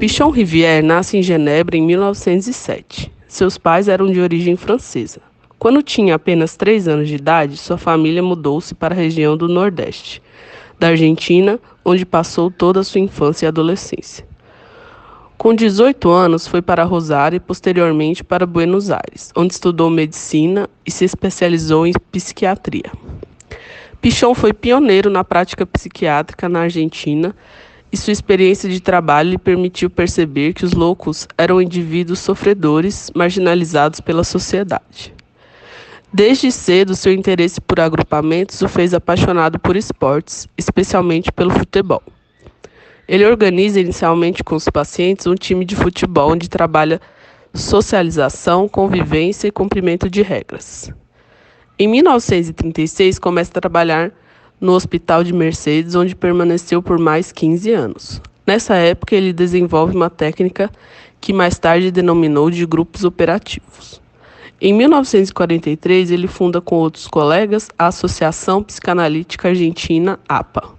Pichon Rivière nasce em Genebra em 1907. Seus pais eram de origem francesa. Quando tinha apenas 3 anos de idade, sua família mudou-se para a região do Nordeste, da Argentina, onde passou toda a sua infância e adolescência. Com 18 anos, foi para Rosário e posteriormente para Buenos Aires, onde estudou medicina e se especializou em psiquiatria. Pichon foi pioneiro na prática psiquiátrica na Argentina e sua experiência de trabalho lhe permitiu perceber que os loucos eram indivíduos sofredores, marginalizados pela sociedade. Desde cedo, seu interesse por agrupamentos o fez apaixonado por esportes, especialmente pelo futebol. Ele organiza inicialmente com os pacientes um time de futebol onde trabalha socialização, convivência e cumprimento de regras. Em 1936, começa a trabalhar no Hospital de Mercedes, onde permaneceu por mais 15 anos. Nessa época, ele desenvolve uma técnica que mais tarde denominou de grupos operativos. Em 1943, ele funda com outros colegas a Associação Psicanalítica Argentina, APA.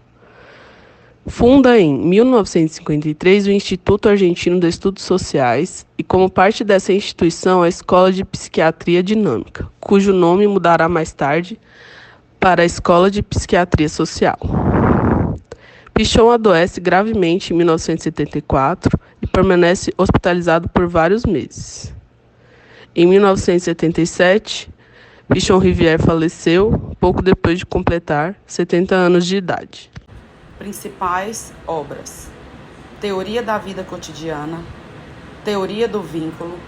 Funda em 1953 o Instituto Argentino de Estudos Sociais e, como parte dessa instituição, a Escola de Psiquiatria Dinâmica, cujo nome mudará mais tarde para a Escola de Psiquiatria Social. Pichon adoece gravemente em 1974 e permanece hospitalizado por vários meses. Em 1977, Pichon Rivière faleceu, pouco depois de completar 70 anos de idade. Principais obras: Teoria da Vida Cotidiana, Teoria do Vínculo,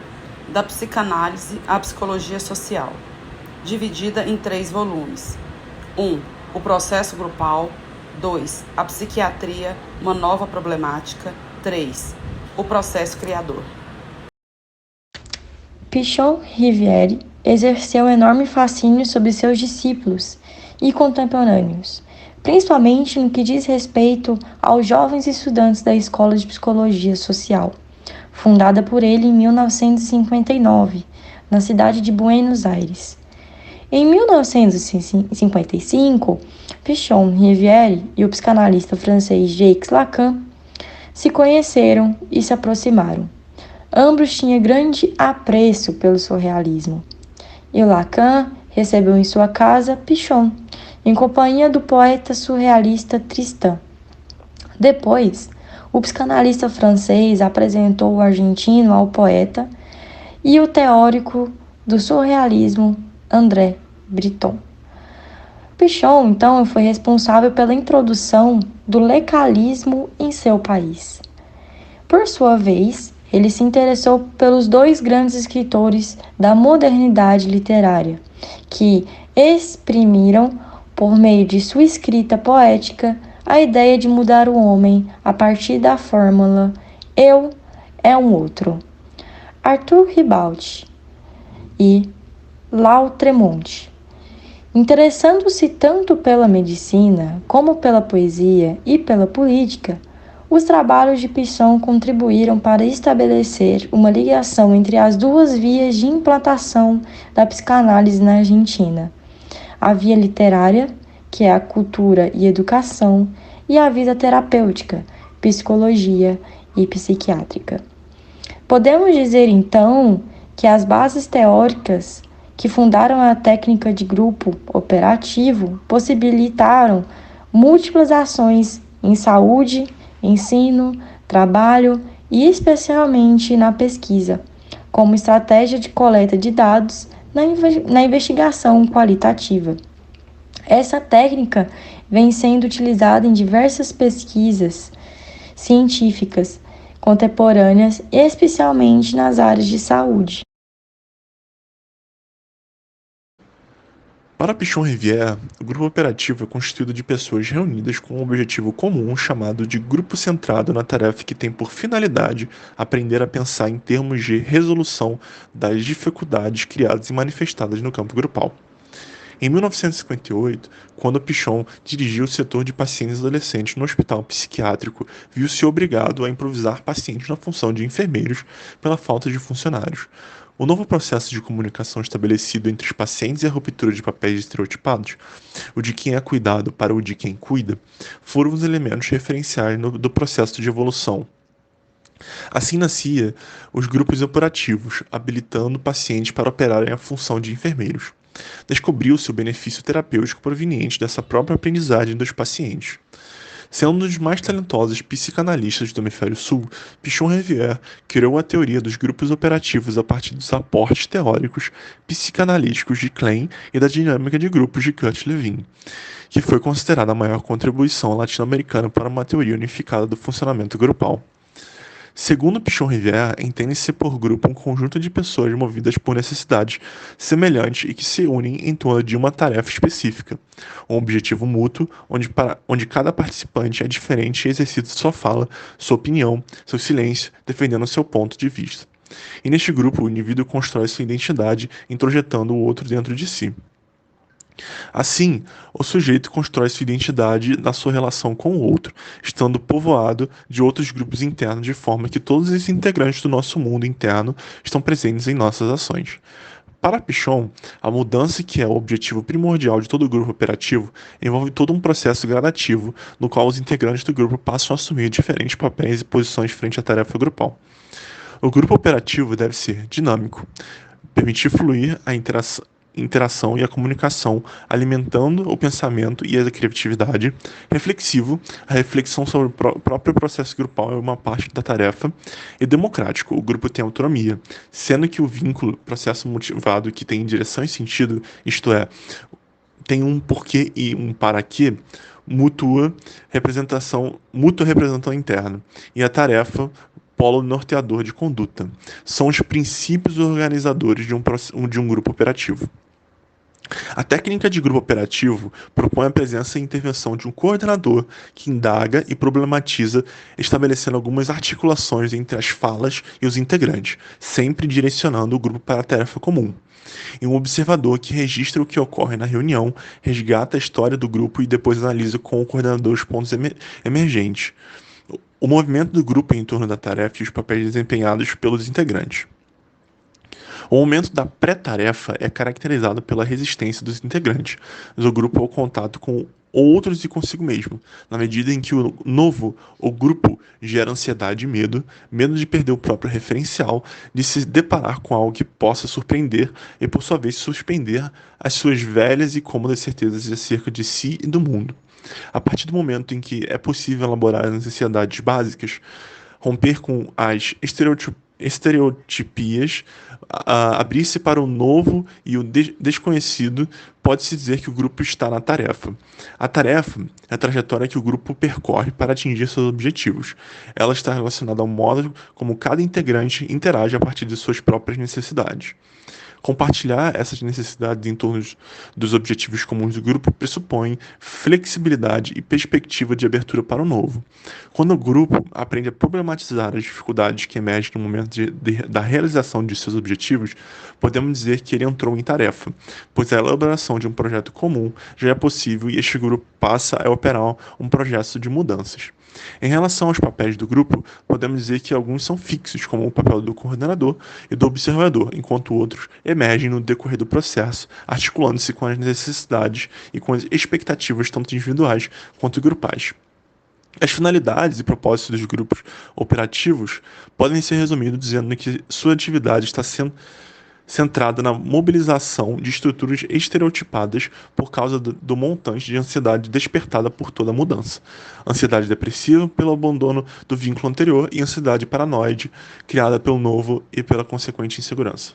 da Psicanálise à Psicologia Social, dividida em 3 volumes. 1. O processo grupal. 2. A psiquiatria, uma nova problemática. 3. O processo criador. Pichon Rivière exerceu enorme fascínio sobre seus discípulos e contemporâneos, principalmente no que diz respeito aos jovens estudantes da Escola de Psicologia Social, fundada por ele em 1959, na cidade de Buenos Aires. Em 1955, Pichon Rivière e o psicanalista francês Jacques Lacan se conheceram e se aproximaram. Ambos tinham grande apreço pelo surrealismo, e Lacan recebeu em sua casa Pichon, em companhia do poeta surrealista Tristan. Depois, o psicanalista francês apresentou o argentino ao poeta e o teórico do surrealismo André Breton. Pichon, então, foi responsável pela introdução do lecalismo em seu país. Por sua vez, ele se interessou pelos 2 grandes escritores da modernidade literária, que exprimiram, por meio de sua escrita poética, a ideia de mudar o homem a partir da fórmula eu é um outro. Arthur Rimbaud e Lautréamont. Interessando-se tanto pela medicina como pela poesia e pela política, os trabalhos de Pichon contribuíram para estabelecer uma ligação entre as 2 vias de implantação da psicanálise na Argentina: a via literária, que é a cultura e educação, e a vida terapêutica, psicologia e psiquiátrica. Podemos dizer, então, que as bases teóricas que fundaram a técnica de grupo operativo possibilitaram múltiplas ações em saúde, ensino, trabalho e especialmente na pesquisa, como estratégia de coleta de dados na investigação qualitativa. Essa técnica vem sendo utilizada em diversas pesquisas científicas contemporâneas, especialmente nas áreas de saúde. Para Pichon Rivière, o grupo operativo é constituído de pessoas reunidas com um objetivo comum chamado de grupo centrado na tarefa que tem por finalidade aprender a pensar em termos de resolução das dificuldades criadas e manifestadas no campo grupal. Em 1958, quando Pichon dirigiu o setor de pacientes adolescentes no hospital psiquiátrico, viu-se obrigado a improvisar pacientes na função de enfermeiros pela falta de funcionários. O novo processo de comunicação estabelecido entre os pacientes e a ruptura de papéis estereotipados, o de quem é cuidado para o de quem cuida, foram os elementos referenciais do processo de evolução Assim nascia os grupos operativos, habilitando pacientes para operarem a função de enfermeiros. Descobriu-se o benefício terapêutico proveniente dessa própria aprendizagem dos pacientes. Sendo um dos mais talentosos psicanalistas do Hemisfério Sul, Pichon-Rivière criou a teoria dos grupos operativos a partir dos aportes teóricos psicanalíticos de Klein e da dinâmica de grupos de Kurt-Lewin, que foi considerada a maior contribuição latino-americana para uma teoria unificada do funcionamento grupal. Segundo Pichon-Rivière, entende-se por grupo um conjunto de pessoas movidas por necessidades semelhantes e que se unem em torno de uma tarefa específica, um objetivo mútuo, onde cada participante é diferente e exercita sua fala, sua opinião, seu silêncio, defendendo seu ponto de vista. E neste grupo, o indivíduo constrói sua identidade, introjetando o outro dentro de si. Assim, o sujeito constrói sua identidade na sua relação com o outro, estando povoado de outros grupos internos, de forma que todos os integrantes do nosso mundo interno estão presentes em nossas ações. Para Pichon, a mudança, que é o objetivo primordial de todo grupo operativo, envolve todo um processo gradativo, no qual os integrantes do grupo passam a assumir diferentes papéis e posições frente à tarefa grupal. O grupo operativo deve ser dinâmico, permitir fluir a interação e a comunicação, alimentando o pensamento e a criatividade, reflexivo, a reflexão sobre o próprio processo grupal é uma parte da tarefa, e democrático, o grupo tem autonomia, sendo que o vínculo, processo motivado que tem direção e sentido, isto é, tem um porquê e um para quê, mútua representação interna, e a tarefa polo norteador de conduta. São os princípios organizadores de um grupo operativo. A técnica de grupo operativo propõe a presença e intervenção de um coordenador que indaga e problematiza, estabelecendo algumas articulações entre as falas e os integrantes, sempre direcionando o grupo para a tarefa comum. E um observador que registra o que ocorre na reunião, resgata a história do grupo e depois analisa com o coordenador os pontos emergentes. O movimento do grupo em torno da tarefa e os papéis desempenhados pelos integrantes. O momento da pré-tarefa é caracterizado pela resistência dos integrantes do grupo ao contato com outros e consigo mesmo, na medida em que o grupo gera ansiedade e medo de perder o próprio referencial, de se deparar com algo que possa surpreender e, por sua vez, suspender as suas velhas e cômodas certezas acerca de si e do mundo. A partir do momento em que é possível elaborar as necessidades básicas, romper com as estereotipias, abrir-se para o novo e o desconhecido, pode-se dizer que o grupo está na tarefa. A tarefa é a trajetória que o grupo percorre para atingir seus objetivos. Ela está relacionada ao modo como cada integrante interage a partir de suas próprias necessidades. Compartilhar essas necessidades em torno dos objetivos comuns do grupo pressupõe flexibilidade e perspectiva de abertura para o novo. Quando o grupo aprende a problematizar as dificuldades que emergem no momento da realização de seus objetivos, podemos dizer que ele entrou em tarefa, pois a elaboração de um projeto comum já é possível e este grupo passa a operar um processo de mudanças. Em relação aos papéis do grupo, podemos dizer que alguns são fixos, como o papel do coordenador e do observador, enquanto outros emergem no decorrer do processo, articulando-se com as necessidades e com as expectativas tanto individuais quanto grupais. As finalidades e propósitos dos grupos operativos podem ser resumidos dizendo que sua atividade está sendo centrada na mobilização de estruturas estereotipadas por causa do montante de ansiedade despertada por toda a mudança. Ansiedade depressiva pelo abandono do vínculo anterior e ansiedade paranoide criada pelo novo e pela consequente insegurança.